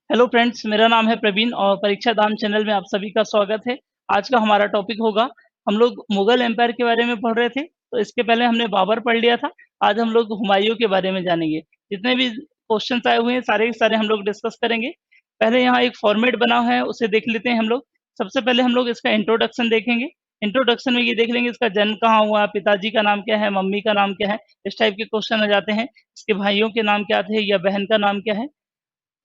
Hello friends, मेरा नाम है प्रवीण और परीक्षा धाम चैनल में आप सभी का स्वागत है। आज का हमारा टॉपिक होगा, हम लोग मुगल एम्पायर के बारे में पढ़ रहे थे, तो इसके पहले हमने बाबर पढ़ लिया था। आज हम लोग हुमायूं के बारे में जानेंगे। जितने भी क्वेश्चंस आए हुए हैं, सारे के सारे हम लोग डिस्कस करेंगे। पहले यहाँ एक फॉर्मेट बना हुआ है, उसे देख लेते हैं हम लोग। सबसे पहले हम लोग इसका इंट्रोडक्शन देखेंगे। इंट्रोडक्शन में ये देख लेंगे इसका जन्म कहाँ हुआ, पिताजी का नाम क्या है, मम्मी का नाम क्या है, इस टाइप के क्वेश्चन आ जाते हैं। इसके भाइयों के नाम क्या थे या बहन का नाम क्या है।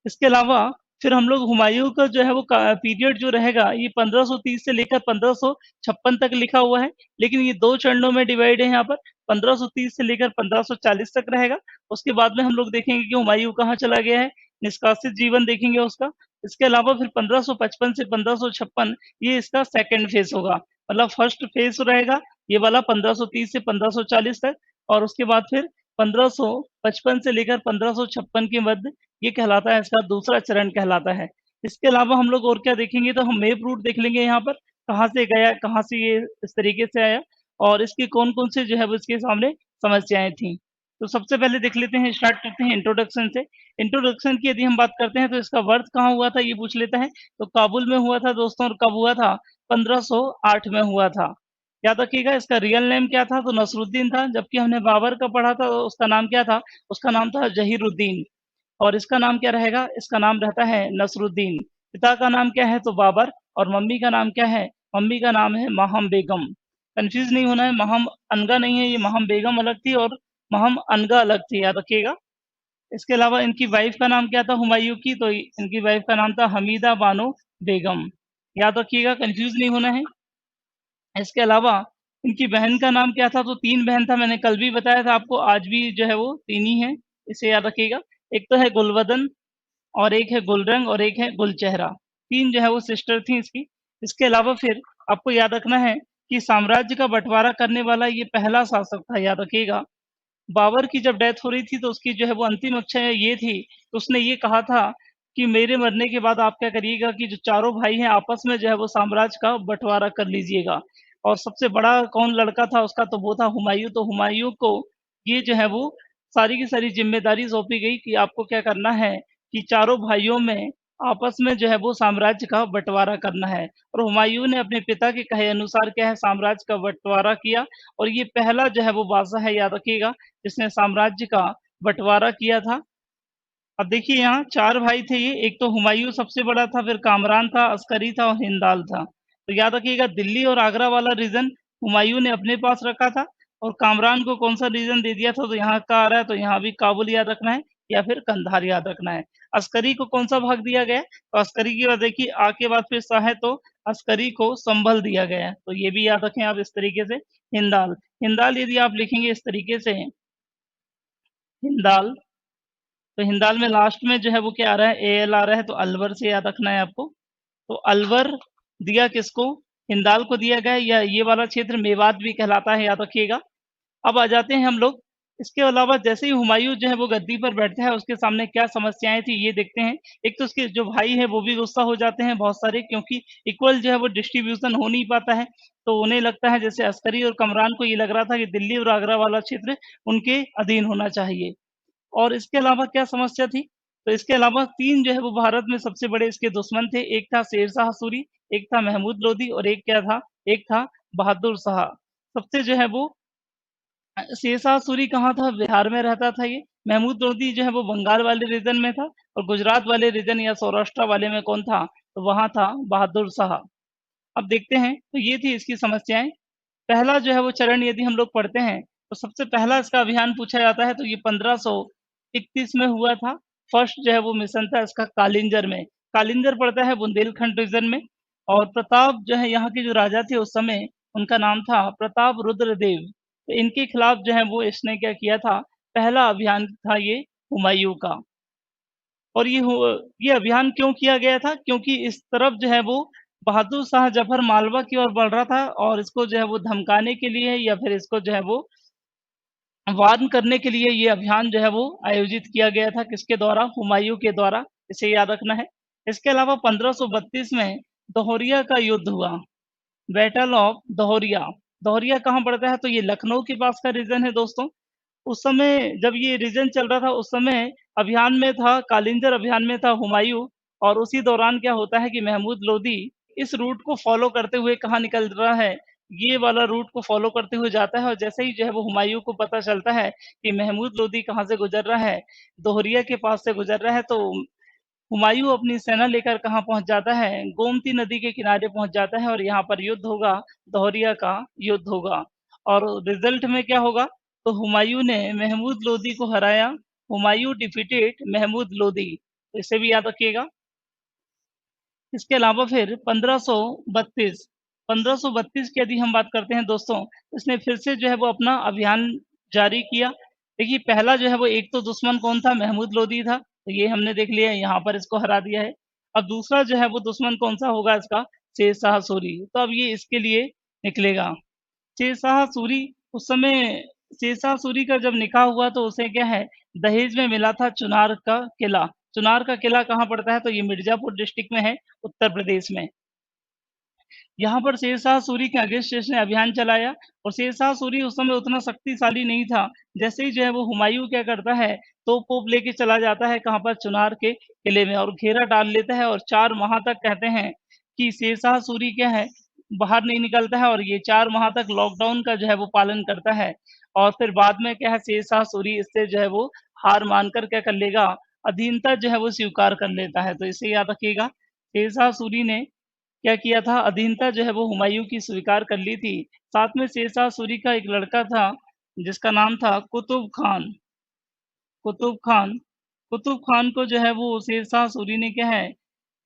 इसके अलावा फिर हम लोग हुमायूं का जो है वो पीरियड जो रहेगा, ये 1530 से लेकर 1556 तक लिखा हुआ है, लेकिन ये दो चरणों में डिवाइड है। यहाँ पर 1530 से लेकर 1540 तक रहेगा। उसके बाद में हम लोग देखेंगे कि हुमायूं कहाँ चला गया है, निष्कासित जीवन देखेंगे उसका। इसके अलावा फिर 1555 से 1556 ये इसका सेकंड फेज होगा। मतलब फर्स्ट फेज रहेगा ये वाला 1530 से 1540 तक, और उसके बाद फिर 1555 से लेकर 1556 के मध्य ये कहलाता है, इसका दूसरा चरण कहलाता है। इसके अलावा हम लोग और क्या देखेंगे, तो हम मेप रूट देख लेंगे यहाँ पर, कहाँ से गया, कहाँ से ये इस तरीके से आया, और इसकी कौन-कौन से जो है वो इसके सामने समस्याएँ थीं। तो सबसे पहले देख लेते हैं, स्टार्ट करते हैं इंट्रोडक्शन से। इंट्रोडक्शन की यदि हम बात करते हैं तो इसका बर्थ कहाँ हुआ था ये पूछ लेता है। तो काबुल में हुआ था दोस्तों, और कब हुआ था? 1508 में हुआ था। याद रखिएगा इसका रियल नेम क्या था, तो नसरुद्दीन था, जबकि हमने बाबर का पढ़ा था तो उसका नाम क्या था? उसका नाम था ज़हीरुद्दीन। और इसका नाम क्या रहेगा? इसका नाम रहता है नसरुद्दीन। पिता का नाम क्या है? तो बाबर। और मम्मी का नाम क्या है? मम्मी का नाम है माहम बेगम। कंफ्यूज नहीं होना है, माहम अनगा नहीं है, ये माहम बेगम अलग थी और माहम अनगा अलग थी, याद रखिएगा। इसके अलावा इनकी वाइफ का नाम क्या था हुमायूं की? तो इनकी वाइफ का नाम था हमीदा बानो बेगम। याद रखिएगा, कंफ्यूज नहीं होना है। इसके अलावा इनकी बहन का नाम क्या था? तो 3 बहन था, मैंने कल भी बताया था आपको, आज भी जो है वो 3 ही हैं, इसे याद रखिएगा। एक तो है गुलवदन, और एक है गुलरंग, और एक है गुलचेहरा। 3 जो है वो सिस्टर थी इसकी। इसके अलावा फिर आपको याद रखना है कि साम्राज्य का बँटवारा करने वाला ये पहला शासक था, याद रखिएगा। बाबर की जब डेथ हो रही थी तो उसकी जो है वो अंतिम इच्छा ये थी, तो उसने ये कहा था कि मेरे मरने के बाद आप क्या करिएगा कि जो चारों भाई हैं आपस में जो है वो साम्राज्य का बँटवारा कर लीजिएगा। और सबसे बड़ा कौन लड़का था उसका? तो वो था हुमायूं। तो हुमायूं को ये जो है वो सारी की सारी ज़िम्मेदारी सौंपी गई कि आपको क्या करना है कि चारों भाइयों में आपस में जो है वो साम्राज्य का बँटवारा करना है। और हुमायूं ने अपने पिता के कहे अनुसार क्या है, साम्राज्य का बँटवारा किया, और ये पहला जो है वो बादशाह है, याद रखिएगा, जिसने साम्राज्य का बँटवारा किया था। अब देखिए यहाँ 4 भाई थे ये, एक तो हुमायूं सबसे बड़ा था, फिर कामरान था, अस्करी था और हिंदाल था। तो याद रखिएगा, दिल्ली और आगरा वाला रीजन हुमायूं ने अपने पास रखा था, और कामरान को कौन सा रीजन दे दिया था? तो यहाँ का आ रहा है, तो यहाँ भी काबुल याद रखना है या फिर कंधार याद रखना है। अस्करी को कौन सा भाग दिया गया है? तो अस्करी की बात देखिए, आ के बाद फिर सा है तो अस्करी को संभल दिया गया है, तो ये भी याद रखें आप इस तरीके से। हिंदाल, हिंदाल यदि आप लिखेंगे इस तरीके से हिंदाल, तो हिंदाल में लास्ट में जो है वो क्या आ रहा है? एएल आ रहा है, तो अलवर से याद रखना है आपको। तो अलवर दिया किसको? हिंदाल को दिया गया है, या ये वाला क्षेत्र मेवात भी कहलाता है, याद रखिएगा। अब आ जाते हैं हम लोग, इसके अलावा जैसे ही हुमायूं जो है वो गद्दी पर बैठता है, उसके सामने क्या समस्याएं थी ये देखते हैं। एक तो उसके जो भाई हैं वो भी गुस्सा हो जाते हैं बहुत सारे, क्योंकि इक्वल जो है वो डिस्ट्रीब्यूशन हो नहीं पाता है। तो उन्हें लगता है, जैसे अस्करी और कमरान को ये लग रहा था कि दिल्ली और आगरा वाला क्षेत्र उनके अधीन होना चाहिए। और इसके अलावा क्या समस्या थी? तो इसके अलावा 3 जो है वो भारत में सबसे बड़े इसके दुश्मन थे। एक था शेरशाह सूरी, एक था महमूद लोदी, और एक क्या था? एक था बहादुर शाह। सबसे जो है वो शेरशाह सूरी कहाँ था? बिहार में रहता था ये। महमूद लोदी जो है वो बंगाल वाले रीजन में था, और गुजरात वाले रीजन या सौराष्ट्र वाले में कौन था? तो वहाँ था बहादुर शाह। अब देखते हैं, तो ये थी इसकी समस्याएँ। पहला जो है वो चरण यदि हम लोग पढ़ते हैं, तो सबसे पहला इसका अभियान पूछा जाता है, तो ये 1531 में हुआ था। फर्स्ट जो है वो मिशन था इसका कालिंजर में। कालिंजर पड़ता है बुंदेलखंड रीजन में, और प्रताप जो है यहाँ के जो राजा थे उस समय, उनका नाम था प्रताप रुद्रदेव। तो इनके खिलाफ जो है वो इसने क्या किया था? पहला अभियान था ये हुमायूं का। और ये अभियान क्यों किया गया था? क्योंकि इस तरफ जो है वो बहादुर शाह जफर मालवा की ओर बढ़ रहा था, और इसको जो है वो धमकाने के लिए या फिर इसको जो है वो वार्न करने के लिए ये अभियान जो है वो आयोजित किया गया था। किसके द्वारा? हुमायूं के द्वारा, इसे याद रखना है। इसके अलावा 1532 में दोहरिया का युद्ध हुआ, बैटल ऑफ दोहरिया। दोहरिया कहाँ पड़ता है? तो ये लखनऊ के पास का रीजन है दोस्तों। उस समय जब ये रीजन चल रहा था, उस समय अभियान में था, कालिंजर अभियान में था हुमायूं, और उसी दौरान क्या होता है कि महमूद लोदी इस रूट को फ़ॉलो करते हुए कहाँ निकल रहा है, ये वाला रूट को फ़ॉलो करते हुए जाता है और जैसे ही जो है वो हुमायूँ को पता चलता है कि महमूद लोदी कहाँ से गुज़र रहा है, दोहरिया के पास से गुज़र रहा है, तो हुमायूँ अपनी सेना लेकर कहाँ पहुँच जाता है, गोमती नदी के किनारे पहुँच जाता है और यहाँ पर युद्ध होगा, दोहरिया का युद्ध होगा। और रिज़ल्ट में क्या होगा, तो हुमायूँ ने महमूद लोदी को हराया, हुमायूँ डिफीटेड महमूद लोदी। तो इसे भी याद रखिएगा। इसके अलावा फिर 1532 की यदि हम बात करते हैं दोस्तों, इसने फिर से जो है वो अपना अभियान जारी किया। देखिए पहला जो है वो एक तो दुश्मन कौन था? महमूद लोदी था, तो ये हमने देख लिया, यहाँ पर इसको हरा दिया है। अब दूसरा जो है वो दुश्मन कौन-सा होगा इसका? शेरशाह सूरी, तो अब ये इसके लिए निकलेगा। शेरशाह सूरी उस समय शेरशाह सूरी का जब निकाह हुआ तो उसे क्या है, दहेज में मिला था चुनार का किला। चुनार का किला कहाँ पड़ता है? तो ये मिर्ज़ापुर डिस्ट्रिक्ट में है, उत्तर प्रदेश में। यहाँ पर शेरशाह सूरी के अगेंस्ट इसने अभियान चलाया और शेरशाह सूरी उस समय उतना शक्तिशाली नहीं था। जैसे ही जो है वो हुमायूँ क्या करता है, तोप-वोप लेके चला जाता है कहाँ पर? चुनार के किले में और घेरा डाल लेता है और 4 माह तक कहते हैं कि शेरशाह सूरी क्या है, बाहर नहीं निकलता है और ये 4 माह तक लॉकडाउन का जो है वो पालन करता है। और फिर बाद में क्या है, शेरशाह सूरी इससे जो है वो हार मानकर क्या कर लेगा, अधीनता जो है वो स्वीकार कर लेता है। तो इसे याद रखिएगा, शेरशाह सूरी ने क्या किया था, अधीनता जो है वो हुमायूँ की स्वीकार कर ली थी। साथ में शेरशाह सूरी का एक लड़का था, जिसका नाम था कुतुब खान। कुतुब खान कुतुब खान को जो है वो शेरशाह सूरी ने क्या है,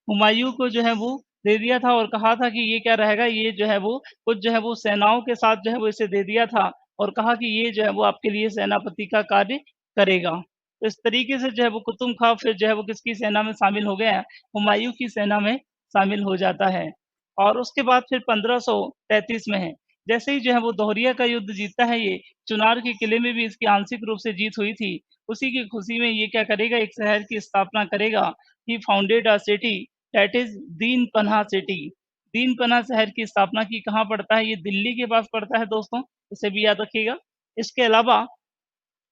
हुमायूँ को जो है वो दे दिया था और कहा था कि ये क्या रहेगा, ये जो है वो कुछ जो है वो सेनाओं के साथ जो है वो इसे दे दिया था और कहा कि ये जो है वो आपके लिए सेनापति का कार्य करेगा। तो इस तरीके से जो है वो कुतुब खां फिर जो है वो किसकी सेना में शामिल हो गया, हुमायूँ की सेना में शामिल हो जाता है। और उसके बाद फिर 1533 में है, जैसे ही जो है वो दोहरिया का युद्ध जीतता है ये, चुनार के किले में भी इसकी आंशिक रूप से जीत हुई थी। उसी की खुशी में ये क्या करेगा, एक शहर की स्थापना करेगा। He founded a city that is Dinpanah city. Dinpanah शहर की स्थापना की, कहाँ पड़ता है? ये दिल्ली के पास पड़ता है दोस्तों, इसे भी याद रखिएगा। इसके अलावा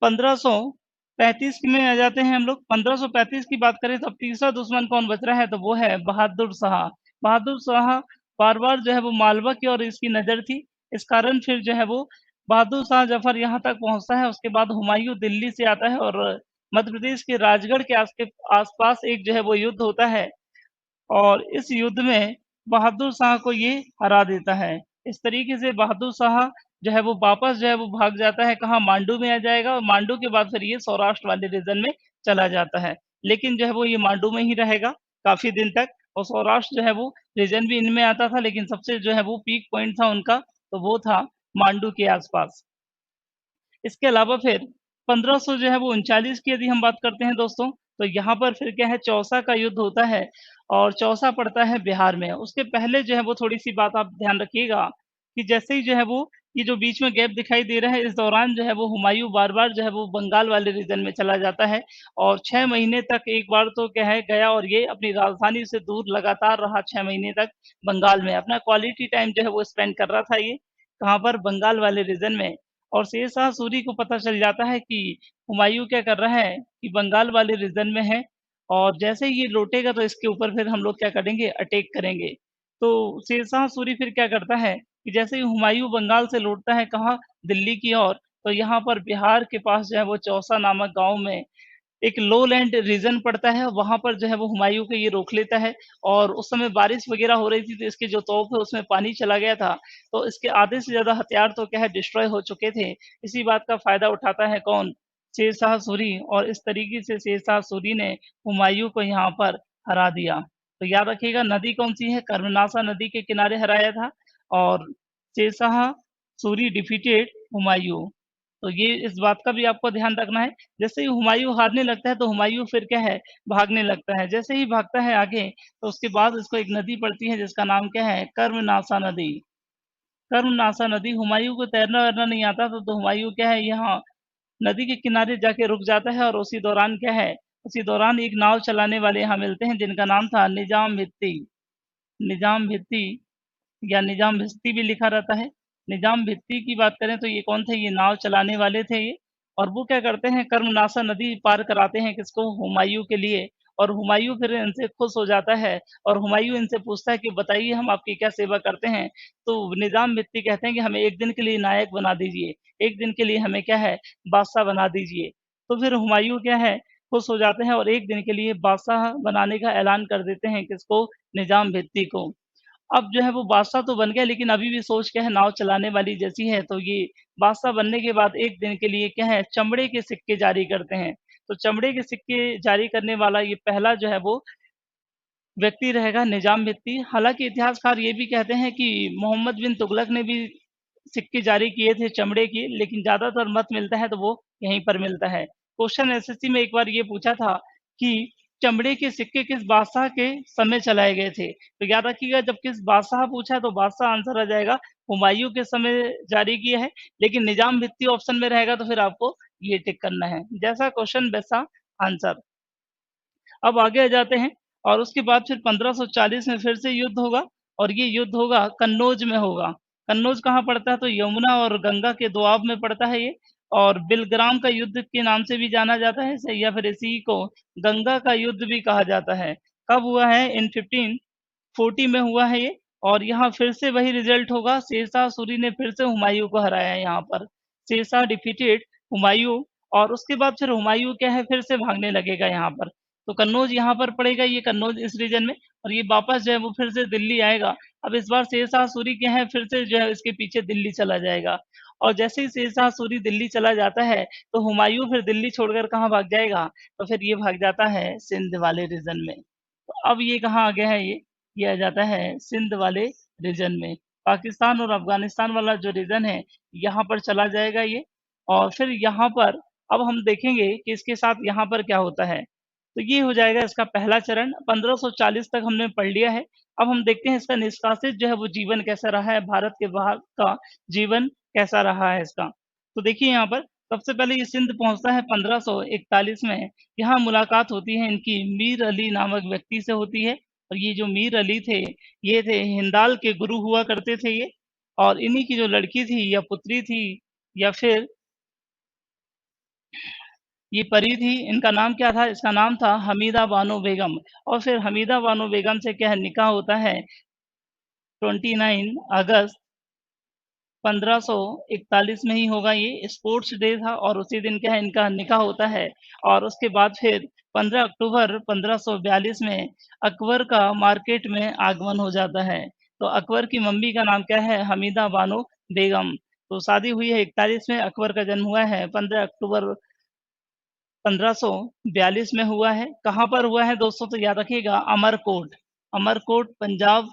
1535 में आ जाते हैं हम लोग। 1535 की बात करें तो अब तीसरा दुश्मन कौन बच रहा है, तो वो है बहादुर शाह। बहादुर शाह बार-बार जो है वो मालवा की ओर इसकी नज़र थी। इस कारण फिर जो है वो बहादुर शाह जफ़र यहाँ तक पहुँचता है। उसके बाद हुमायूँ दिल्ली से आता है और मध्य प्रदेश के राजगढ़ के आस-पास एक जो है वो युद्ध होता है और इस युद्ध में बहादुर शाह को ये हरा देता है। इस तरीके से बहादुर शाह जो है वो वापस जो है वो भाग जाता है कहाँ, मांडू में आ जाएगा और मांडू के बाद फिर ये सौराष्ट्र वाले रीजन में चला जाता है। लेकिन जो है वो ये मांडू में ही रहेगा काफ़ी दिन तक और सौराष्ट्र जो है वो रीजन भी इनमें आता था, लेकिन सबसे जो है वो पीक पॉइंट था उनका, तो वो था मांडू के आस-पास। इसके अलावा फिर 1500 जो है वो 39 की यदि हम बात करते हैं दोस्तों, तो यहाँ पर फिर क्या है, चौसा का युद्ध होता है और चौसा पड़ता है बिहार में। उसके पहले जो है वो थोड़ी-सी बात आप ध्यान रखिएगा कि जैसे ही जो है वो ये जो बीच में गैप दिखाई दे रहा है, इस दौरान जो है वो हुमायूँ बार-बार जो है वो बंगाल वाले रीजन में चला जाता है और 6 महीने तक एक बार तो क्या है गया और ये अपनी राजधानी से दूर लगातार रहा 6 महीने तक बंगाल में। अपना क्वालिटी टाइम जो है वो स्पेंड कर रहा था ये, कहाँ पर? बंगाल वाले रीजन में। और शेरशाह सूरी को पता चल जाता है कि हुमायूँ क्या कर रहा है कि बंगाल वाले रीजन में है और जैसे ही ये लौटेगा तो इसके ऊपर फिर हम लोग क्या करेंगे, अटैक करेंगे। तो शेरशाह सूरी फिर क्या करता है कि जैसे ही हुमायूँ बंगाल से लौटता है कहाँ, दिल्ली की ओर, तो यहाँ पर बिहार के पास जो है वो चौसा नामक गाँव में एक लोलैंड रीजन पड़ता है, वहाँ पर जो है वो हुमायूँ को ये रोक लेता है और उस समय बारिश वग़ैरह हो रही थी, तो इसके जो तोप है उसमें पानी चला गया था, तो इसके आधे से ज़्यादा हथियार तो क्या है डिस्ट्रॉय हो चुके थे। इसी बात का फ़ायदा उठाता है कौन? शेरशाह सूरी और इस तरीके से शेरशाह सूरी ने हुमायूँ को यहाँ पर हरा दिया। तो याद रखिएगा नदी कौन-सी है? कर्मनाशा नदी के किनारे हराया था और शेरशाह सूरी डिफीटेड हुमायूँ। तो ये इस बात का भी आपको ध्यान रखना है। जैसे ही हुमायूँ हारने लगता है, तो हुमायूँ फिर क्या है, भागने लगता है। जैसे ही भागता है आगे, तो उसके बाद उसको एक नदी पड़ती है जिसका नाम क्या है, कर्मनाशा नदी। कर्मनाशा नदी, हुमायूँ को तैरना-वैरना नहीं आता था, तो हुमायूँ क्या है यहाँ नदी के किनारे जाके रुक जाता है और उसी दौरान क्या है, उसी दौरान एक नाव चलाने वाले यहाँ मिलते हैं जिनका नाम था निज़ाम भित्ती। निज़ाम भित्ती या निज़ाम भिश्ती भी लिखा रहता है। निज़ाम भित्ती की बात करें तो ये कौन थे, ये नाव चलाने वाले थे ये और वो क्या करते हैं, कर्मनाशा नदी पार कराते हैं किसको, हुमायूँ के लिए और हुमायूँ फिर इनसे खुश हो जाता है और हुमायूँ इनसे पूछता है कि बताइए हम आपकी क्या सेवा करते हैं? तो निज़ाम भित्ती कहते हैं कि हमें 1 दिन के लिए नायक बना दीजिए, 1 दिन के लिए हमें क्या है बादशाह बना दीजिए। तो फिर हुमायूँ क्या है खुश हो जाते हैं और 1 दिन के लिए बादशाह बनाने का ऐलान कर देते हैं किसको? निज़ाम भित्ती को। अब जो है वो बादशाह तो बन गया लेकिन अभी भी सोच क्या है नाव चलाने वाली जैसी है, तो ये बादशाह बनने के बाद 1 दिन के लिए क्या है चमड़े के सिक्के जारी करते हैं। तो चमड़े के सिक्के जारी करने वाला ये पहला जो है वो व्यक्ति रहेगा निज़ाम भित्ती। हालाँकि इतिहासकार ये भी कहते हैं कि मोहम्मद बिन तुगलक ने भी सिक्के जारी किए थे चमड़े के, लेकिन ज़्यादातर मत मिलता है तो वो यहीं पर मिलता है। क्वेश्चन एसएससी में एक बार ये पूछा था कि चमड़े के सिक्के किस बादशाह के समय चलाए गए थे? तो याद रखिएगा जब किस बादशाह पूछा तो बादशाह आंसर आ जाएगा हुमायूँ के समय जारी किया है, लेकिन निज़ाम भित्ती ऑप्शन में रहेगा तो फिर आपको ये टिक करना है। जैसा क्वेश्चन वैसा आंसर। अब आगे आ जाते हैं और उसके बाद फिर 1540 में फिर से युद्ध होगा और ये युद्ध होगा कन्नौज में होगा। कन्नौज कहाँ पड़ता है? तो यमुना और गंगा के दोआब में पड़ता है ये और बिलग्राम का युद्ध के नाम से भी जाना जाता है इसे या फिर इसी को गंगा का युद्ध भी कहा जाता है। कब हुआ है? इन 1540 में हुआ है ये और यहाँ फिर से वही रिजल्ट होगा, शेरशाह सूरी ने फिर से हुमायूँ को हराया है यहाँ पर। शेरशाह डिफीटेड हुमायूँ और उसके बाद फिर हुमायूँ क्या है फिर से भागने लगेगा यहाँ पर। तो कन्नौज यहाँ पर पड़ेगा, ये कन्नौज इस रीजन में और ये वापस जो है वो फिर से दिल्ली आएगा। अब इस बार शेरशाह सूरी क्या है फिर से जो है इसके पीछे दिल्ली चला जाएगा और जैसे ही शेरशाह सूरी दिल्ली चला जाता है तो हुमायूँ फिर दिल्ली छोड़कर कहाँ भाग जाएगा? तो फिर ये भाग जाता है सिंध वाले रीजन में। तो अब ये कहाँ आ गया है ये आ जाता है सिंध वाले रीजन में। पाकिस्तान और अफ़गानिस्तान वाला जो रीजन है, यहाँ पर चला जाएगा ये और फिर यहाँ पर अब हम देखेंगे कि इसके साथ यहाँ पर क्या होता है। तो ये हो जाएगा इसका पहला चरण, 1540 तक हमने पढ़ लिया है। अब हम देखते हैं इसका निष्कासित जो है वो जीवन कैसा रहा है, भारत के बाहर का जीवन कैसा रहा है इसका। तो देखिए यहाँ पर सबसे पहले ये सिंध पहुँचता है 1541 में। यहाँ मुलाकात होती है इनकी मीर अली नामक व्यक्ति से होती है और ये जो मीर अली थे, ये थे हिंदाल के गुरु हुआ करते थे ये और इन्हीं की जो लड़की थी या पुत्री थी या फिर ये परी थी, इनका नाम क्या था? इसका नाम था हमीदा बानो बेगम और फिर हमीदा बानो बेगम से क्या है निकाह होता है 29 अगस्त 1541 में ही होगा ये स्पोर्ट्स डे था और उसी दिन क्या है इनका निकाह होता है और उसके बाद फिर 15 अक्टूबर 1542 में अकबर का मार्केट में आगमन हो जाता है। तो अकबर की मम्मी का नाम क्या है? हमीदा बानो बेगम। तो शादी हुई है 41 में, अकबर का जन्म हुआ है 15 अक्टूबर 1542 में हुआ है। कहाँ पर हुआ है दोस्तों? तो याद रखिएगा अमरकोट। अमरकोट पंजाब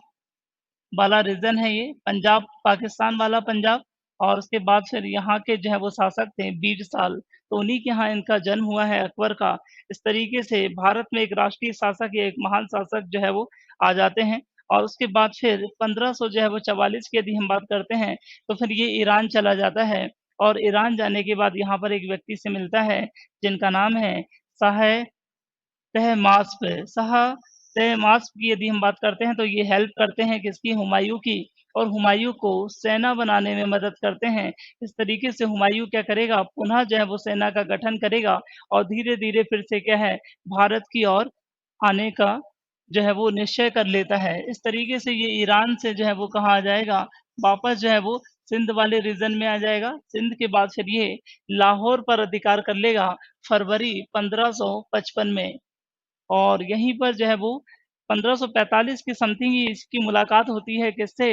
वाला रीजन है ये, पंजाब पाकिस्तान वाला पंजाब और उसके बाद फिर यहाँ के जो है वो शासक थे बीरसाल, तो उन्हीं के यहाँ इनका जन्म हुआ है अकबर का। इस तरीके से भारत में एक राष्ट्रीय शासक या एक महान शासक जो है वो आ जाते हैं और उसके बाद फिर 1500 जो है वो 44 की यदि हम बात करते हैं, तो फिर ये ईरान चला जाता है और ईरान जाने के बाद यहाँ पर एक व्यक्ति से मिलता है, जिनका नाम है शाह तहमास्प। शाह तहमास्प की यदि हम बात करते हैं तो ये हेल्प करते हैं किसकी? हुमायूँ की और हुमायूँ को सेना बनाने में मदद करते हैं। इस तरीके से हुमायूँ क्या करेगा पुनः जो है वो सेना का गठन करेगा और धीरे-धीरे फिर से क्या है भारत की ओर आने का जो है वो निश्चय कर लेता है। इस तरीके से ये ईरान से जो है वो कहाँ आ जाएगा वापस जो है वो सिंध वाले रीजन में आ जाएगा। सिंध के बाद फिर ये लाहौर पर अधिकार कर लेगा फरवरी 1555 में। और यहीं पर जो है वो 1545 के समथिंग ही इसकी मुलाकात होती है किससे?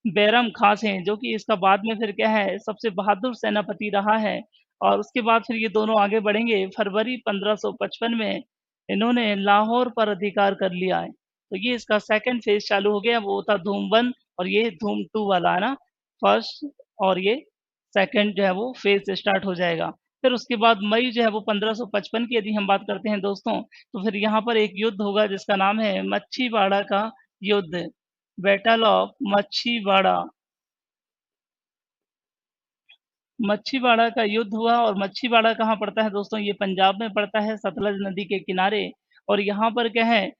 बैरम खां से, जो कि इसका बाद में फिर क्या है सबसे बहादुर सेनापति रहा है और उसके बाद फिर ये दोनों आगे बढ़ेंगे। फरवरी 1555 में इन्होंने लाहौर पर अधिकार कर लिया है। तो ये इसका सेकंड फेज़ चालू हो गया, वो था धूम 1 और ये धूम 2 वाला है ना, फर्स्ट और ये सेकंड जो है वो फेज़ स्टार्ट हो जाएगा। फिर उसके बाद मई जो है वो 1555 की यदि हम बात करते हैं दोस्तों, तो फिर यहाँ पर एक युद्ध होगा जिसका नाम है मच्छीवाड़ा का युद्ध, बैटल ऑफ मच्छीवाड़ा। मच्छीवाड़ा का युद्ध हुआ और मच्छीवाड़ा कहाँ पड़ता है दोस्तों? ये पंजाब में पड़ता है सतलज नदी के किनारे और यहाँ पर क्या है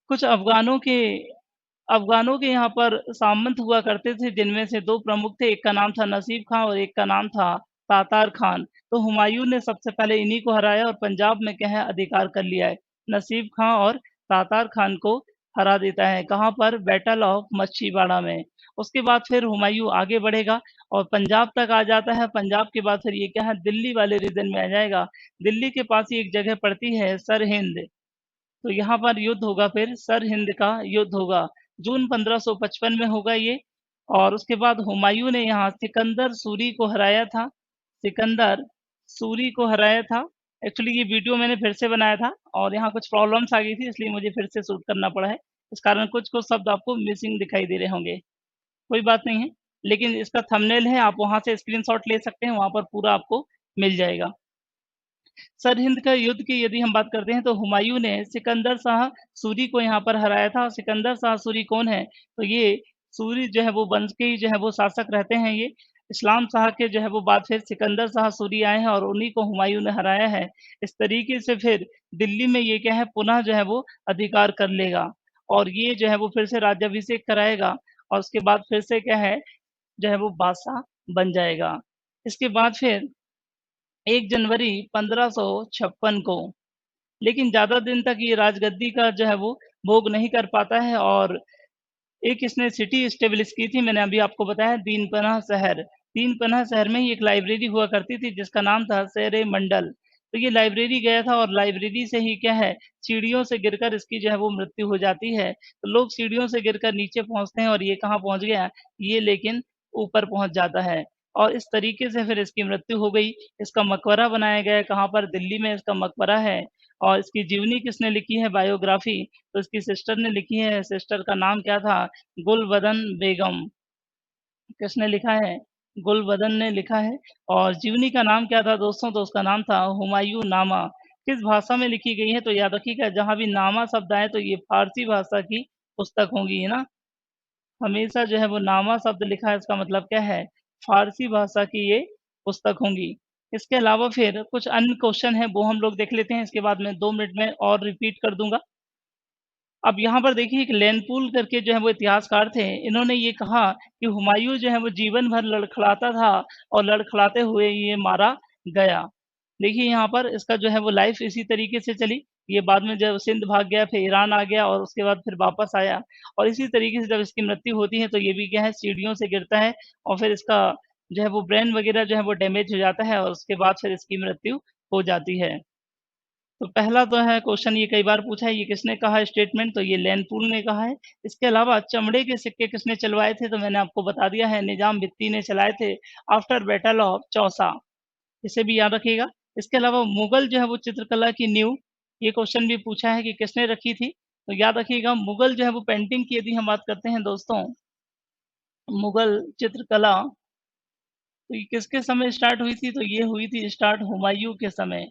कुछ अफ़गानों के यहाँ पर सामंत हुआ करते थे जिनमें से 2 प्रमुख थे, एक का नाम था नसीब खां और एक का नाम था तातार खान। तो हुमायूँ ने सबसे पहले इन्हीं को हराया और पंजाब में क्या है अधिकार कर लिया है। नसीब खां और तातार खान को हरा देता है। कहाँ पर? बैटल ऑफ मच्छीबाड़ा में। उसके बाद फिर हुमायूँ आगे बढ़ेगा और पंजाब तक आ जाता है। पंजाब के बाद फिर ये क्या है, दिल्ली वाले रीजन में आ जाएगा। दिल्ली के पास ही एक जगह पड़ती है सरहिंद, तो यहाँ पर युद्ध होगा, फिर सरहिंद का युद्ध होगा। जून 1555 में होगा ये। और उसके बाद हुमायूं ने यहाँ सिकंदर सूरी को हराया था। सिकंदर सूरी को हराया था। एक्चुअली ये वीडियो मैंने फिर से बनाया था और यहाँ कुछ प्रॉब्लम्स आ गई थी, इसलिए मुझे फिर से शूट करना पड़ा है। इस कारण कुछ कुछ शब्द आपको मिसिंग दिखाई दे रहे होंगे। कोई बात नहीं है, लेकिन इसका थंबनेल है, आप वहां से स्क्रीनशॉट ले सकते हैं, वहां पर पूरा आपको मिल जाएगा। सरहिंद का युद्ध की यदि हम बात करते हैं तो हुमायूं ने सिकंदर शाह सूरी को यहाँ पर हराया था। सिकंदर शाह सूरी कौन है? तो ये सूरी जो है वो वंश के ही जो है वो शासक रहते हैं। ये इस्लाम शाह के जो है वो बाद फिर सिकंदर शाह सूरी आए हैं और उन्हीं को हुमायूं ने हराया है। इस तरीके से फिर दिल्ली में ये क्या है, पुनः जो है वो अधिकार कर लेगा और ये जो है वो फिर से राज्याभिषेक कराएगा और उसके बाद फिर से क्या है, जो है वो बादशाह बन जाएगा। इसके बाद फिर 1 जनवरी 1556 को, लेकिन ज़्यादा दिन तक ये राजगद्दी का जो है वो भोग नहीं कर पाता है और एक इसने सिटी एस्टेब्लिश की थी, मैंने अभी आपको बताया, दीनपनाह शहर। दीनपनाह शहर में ही एक लाइब्रेरी हुआ करती थी जिसका नाम था शेर मंडल। तो ये लाइब्रेरी गया था और लाइब्रेरी से ही क्या है, सीढ़ियों से गिरकर इसकी जो है वो मृत्यु हो जाती है। तो लोग सीढ़ियों से गिरकर नीचे पहुँचते हैं और ये कहाँ पहुँच गया? ये लेकिन ऊपर पहुँच जाता है और इस तरीके से फिर इसकी मृत्यु हो गई। इसका मकबरा बनाया गया है, कहाँ पर? दिल्ली में इसका मकबरा है। और इसकी जीवनी किसने लिखी है, बायोग्राफी? तो इसकी सिस्टर ने लिखी है। सिस्टर का नाम क्या था? गुलबदन बेगम। किसने लिखा है? गुलबदन ने लिखा है। और जीवनी का नाम क्या था दोस्तों? तो उसका नाम था हुमायूं नामा। किस भाषा में लिखी गई है? तो याद रखिएगा, जहाँ भी नामा शब्द आए तो ये फारसी भाषा की पुस्तक होंगी, है ना? हमेशा जो है वो नामा शब्द लिखा है, इसका मतलब क्या है? फारसी भाषा की ये पुस्तक होंगी। इसके अलावा फिर कुछ अन्य क्वेश्चन है, वो हम लोग देख लेते हैं, इसके बाद मैं 2 मिनट में और रिपीट कर दूँगा। अब यहाँ पर देखिए, एक लेनपुल करके जो है वो इतिहासकार थे, इन्होंने ये कहा कि हुमायूँ जो है वो जीवन भर लड़खड़ाता था और लड़खड़ाते हुए ये मारा गया। देखिए यहाँ पर इसका जो है वो लाइफ़ इसी तरीके से चली। ये बाद में जब सिंध भाग गया, फिर ईरान आ गया और उसके बाद फिर वापस आया और इसी तरीके से जब इसकी मृत्यु होती है तो ये भी क्या है, सीढ़ियों से गिरता है और फिर इसका जो है वो ब्रेन वग़ैरह जो है वो डैमेज हो जाता है और उसके बाद फिर इसकी मृत्यु हो जाती है। तो पहला तो है क्वेश्चन, ये कई बार पूछा है, ये किसने कहा है स्टेटमेंट? तो ये लेनपुल ने कहा है। इसके अलावा चमड़े के सिक्के किसने चलवाए थे? तो मैंने आपको बता दिया है, निजाम बित्ती ने चलाए थे आफ्टर बैटल ऑफ चौसा। इसे भी याद रखिएगा। इसके अलावा मुगल जो है वो चित्रकला की नींव, ये क्वेश्चन भी पूछा है कि किसने रखी थी? तो याद रखिएगा, मुगल जो है वो पेंटिंग की यदि हम बात करते हैं दोस्तों, मुगल चित्रकला, तो ये किसके समय स्टार्ट हुई थी? तो ये हुई थी स्टार्ट हुमायूँ के समय।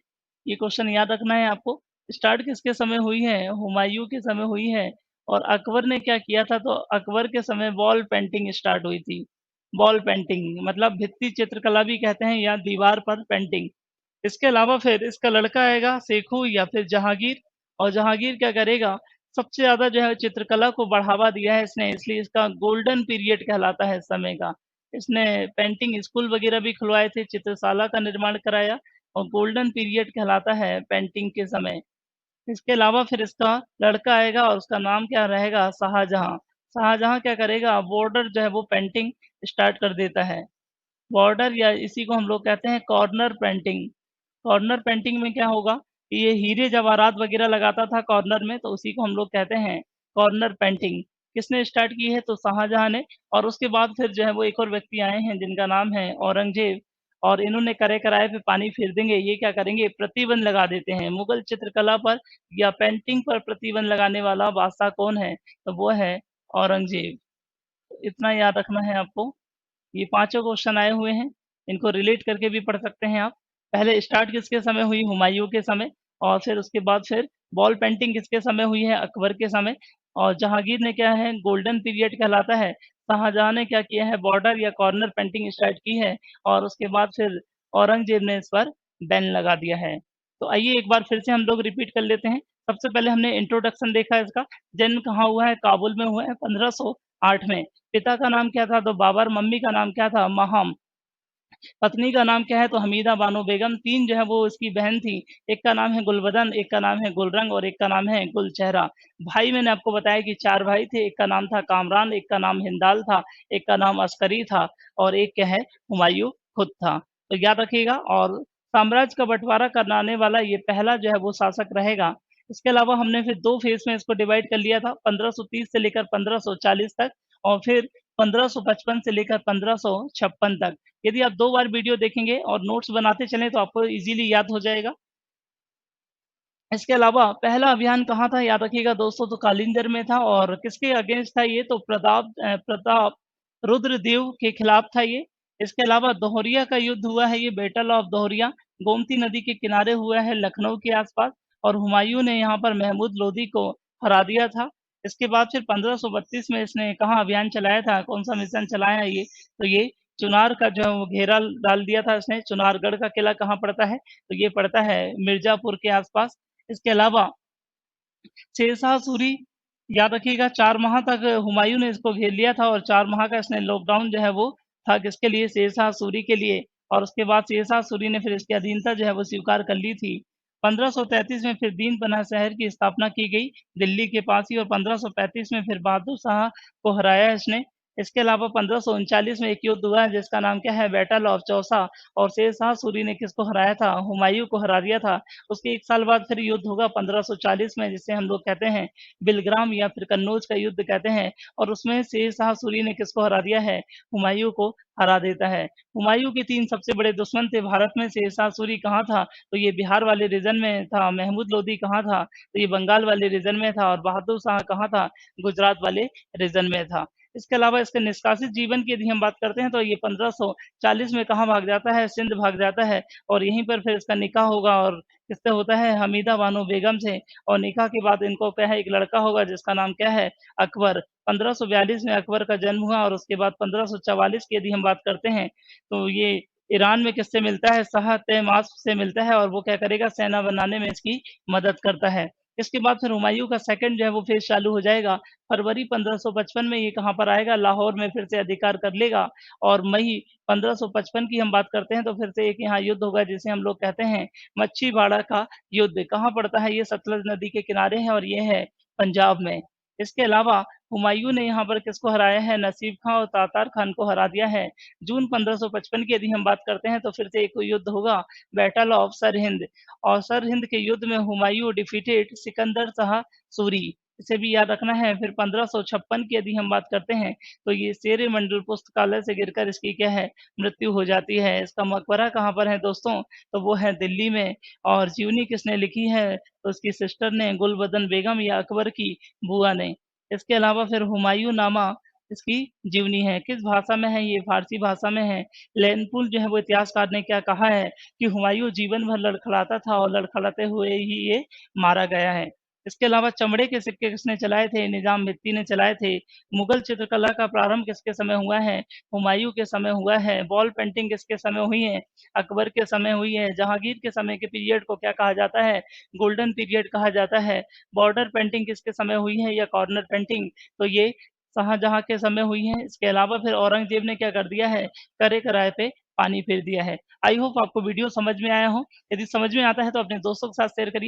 ये क्वेश्चन याद रखना है आपको। स्टार्ट किसके समय हुई है? हुमायूँ के समय हुई है। और अकबर ने क्या किया था? तो अकबर के समय वॉल पेंटिंग स्टार्ट हुई थी। वॉल पेंटिंग मतलब भित्ति चित्रकला भी कहते हैं या दीवार पर पेंटिंग। इसके अलावा फिर इसका लड़का आएगा शेखू या फिर जहांगीर, और जहांगीर क्या करेगा? सबसे ज़्यादा जो है चित्रकला को बढ़ावा दिया है इसने, इसलिए इसका गोल्डन पीरियड कहलाता है इस समय का। इसने पेंटिंग स्कूल वगैरह भी खुलवाए थे, चित्रशाला का निर्माण कराया और गोल्डन पीरियड कहलाता है पेंटिंग के समय। इसके अलावा फिर इसका लड़का आएगा और उसका नाम क्या रहेगा? शाहजहाँ। शाहजहाँ क्या करेगा? बॉर्डर जो है वो पेंटिंग स्टार्ट कर देता है। बॉर्डर या इसी को हम लोग कहते हैं कॉर्नर पेंटिंग। कॉर्नर पेंटिंग में क्या होगा कि ये हीरे जवाहरात वगैरह लगाता था कॉर्नर में, तो उसी को हम लोग कहते हैं कॉर्नर पेंटिंग। किसने स्टार्ट की है? तो शाहजहाँ ने। और उसके बाद फिर जो है वो एक और व्यक्ति आए हैं जिनका नाम है औरंगज़ेब, और इन्होंने करे कराए पे पानी फेर देंगे। ये क्या करेंगे? प्रतिबंध लगा देते हैं मुगल चित्रकला पर या पेंटिंग पर। प्रतिबंध लगाने वाला बादशाह कौन है? तो वो है औरंगज़ेब। इतना याद रखना है आपको। ये पाँचों क्वेश्चन आए हुए हैं, इनको रिलेट करके भी पढ़ सकते हैं आप। पहले स्टार्ट किसके समय हुई? हुमायूँ के समय। और फिर उसके बाद फिर वॉल पेंटिंग किसके समय हुई है? अकबर के समय। और जहांगीर ने क्या है? गोल्डन पीरियड कहलाता है। शाहजहाँ ने क्या किया है? बॉर्डर या कॉर्नर पेंटिंग स्टार्ट की है और उसके बाद फिर औरंगज़ेब ने इस पर बैन लगा दिया है। तो आइए एक बार फिर से हम लोग रिपीट कर लेते हैं। सबसे पहले हमने इंट्रोडक्शन देखा है इसका। जन्म कहाँ हुआ है? काबुल में हुआ है 1508 में। पिता का नाम क्या था? तो बाबर। मम्मी का नाम क्या था? माहम। पत्नी का नाम क्या है तो हमीदा बानो बेगम, 3 जो है वो इसकी बहन थी, एक का नाम है गुलबदन, एक का नाम है गुलरंग और एक का नाम है गुलचेहरा। भाई मैंने आपको बताया कि 4 भाई थे, एक का नाम था कामरान, एक का नाम हिंदाल था, एक का नाम अस्करी था और एक क्या है हुमायूँ खुद था। तो याद रखिएगा और साम्राज्य का बँटवारा कराने वाला ये पहला जो है वो शासक रहेगा। इसके अलावा हमने फिर 2 फेज़ में इसको डिवाइड कर लिया था, 1530 से लेकर 1540 तक और फिर 1555 से लेकर 1556 तक। यदि आप 2 बार वीडियो देखेंगे और नोट्स बनाते चलें तो आपको ईज़िली याद हो जाएगा। इसके अलावा पहला अभियान कहाँ था याद रखिएगा दोस्तों तो कालिंजर में था और किसके अगेंस्ट था ये तो प्रताप रुद्रदेव के खिलाफ था ये। इसके अलावा दोहरिया का युद्ध हुआ है ये बैटल ऑफ दोहरिया, गोमती नदी के किनारे हुआ है लखनऊ के आस-पास और हुमायूँ ने यहाँ पर महमूद लोदी को हरा दिया था। इसके बाद फिर 1532 में इसने कहाँ अभियान चलाया था, कौन-सा मिशन चलाया है ये? तो ये चुनार का जो है वो घेरा डाल दिया था इसने। चुनारगढ़ का किला कहाँ पड़ता है? तो ये पड़ता है मिर्ज़ापुर के आस-पास। इसके अलावा शेरशाह सूरी याद रखिएगा 4 माह तक हुमायूँ ने इसको घेर लिया था और 4 माह का इसने लॉकडाउन जो है वो था किसके लिए? शेरशाह सूरी के लिए और उसके बाद शेरशाह सूरी ने फिर इसकी अधीनता जो है वो स्वीकार कर ली थी। 1533 में फिर दीन पनाह शहर की स्थापना की गई, दिल्ली के पास ही और 1535 में फिर बहादुर शाह को हराया इसने। इसके अलावा 1539 में एक युद्ध हुआ है जिसका नाम क्या है? बैटल ऑफ चौसा और शेरशाह सूरी ने किसको हराया था? हुमायूँ को हरा दिया था। उसके 1 साल बाद फिर युद्ध होगा 1540 में जिसे हम लोग कहते हैं बिलग्राम या फिर कन्नौज का युद्ध कहते हैं और उसमें शेरशाह सूरी ने किसको हरा दिया है? हुमायूँ को हरा देता है। हुमायूँ के 3 सबसे बड़े दुश्मन थे भारत में, शेरशाह सूरी कहाँ था? तो ये बिहार वाले रीजन में था, महमूद लोदी कहाँ था? तो ये बंगाल वाले रीजन में था और बहादुर शाह कहाँ था? गुजरात वाले रीजन में था। इसके अलावा इसके निष्कासित जीवन की यदि हम बात करते हैं तो ये 1540 में कहाँ भाग जाता है? सिंध भाग जाता है और यहीं पर फिर इसका निकाह होगा और किससे होता है? हमीदा बानो बेगम से और निकाह के बाद इनको क्या है एक लड़का होगा जिसका नाम क्या है? अकबर। 1542 में अकबर का जन्म हुआ और उसके बाद 1544 की यदि हम बात करते हैं, तो ये ईरान में किससे मिलता है? शाह तहमास्प से मिलता है और वो क्या करेगा? सेना बनाने में इसकी मदद करता है। इसके बाद फिर हुमायूँ का सेकंड जो है वो फेज़ चालू हो जाएगा। फरवरी 1555 में ये कहाँ पर आएगा? लाहौर में फिर से अधिकार कर लेगा और मई 1555 की हम बात करते हैं तो फिर से एक यहाँ युद्ध होगा जिसे हम लोग कहते हैं मच्छीबाड़ा का युद्ध। कहाँ पड़ता है? ये सतलज नदी के किनारे है और ये है पंजाब में। इसके अलावा हुमायूँ ने यहाँ पर किसको हराया है? नसीब खां और तातार खान को हरा दिया है। जून 1555 की यदि हम बात करते हैं तो फिर से एक युद्ध होगा बैटल ऑफ सरहिंद और सरहिंद के युद्ध में हुमायूँ डिफीटेड सिकंदर शाह सूरी। इसे भी याद रखना है। फिर 1556 की यदि हम बात करते हैं तो ये शेर मंडल पुस्तकालय से गिरकर इसकी क्या है? मृत्यु हो जाती है। इसका मकबरा कहाँ पर है दोस्तों? तो वो है दिल्ली में और जीवनी किसने लिखी है? तो उसकी सिस्टर ने गुलबदन बेगम या अकबर की बुआ ने। इसके अलावा फिर हुमायूँ नामा इसकी जीवनी है। किस भाषा में है ये? फ़ारसी भाषा में है। लैनपुल जो है वो इतिहासकार ने क्या कहा है कि हुमायूँ जीवन भर लड़खड़ाता था और लड़खड़ाते हुए ही ये मारा गया है। इसके अलावा चमड़े के सिक्के किसने चलाए थे? निज़ाम मित्ती ने चलाए थे। मुगल चित्रकला का प्रारंभ किसके समय हुआ है? हुमायूँ के समय हुआ है। वॉल पेंटिंग किसके समय हुई है? अकबर के समय हुई है। जहांगीर के समय के पीरियड को क्या कहा जाता है? गोल्डन पीरियड कहा जाता है। बॉर्डर पेंटिंग किसके समय हुई है या कॉर्नर पेंटिंग? तो ये शाहजहाँ के समय हुई है। इसके अलावा फिर औरंगज़ेब ने क्या कर दिया है? करे-कराए पे पानी फेर दिया है। आई होप आपको वीडियो समझ में आया हो। यदि समझ में आता है तो अपने दोस्तों के साथ शेयर करिए।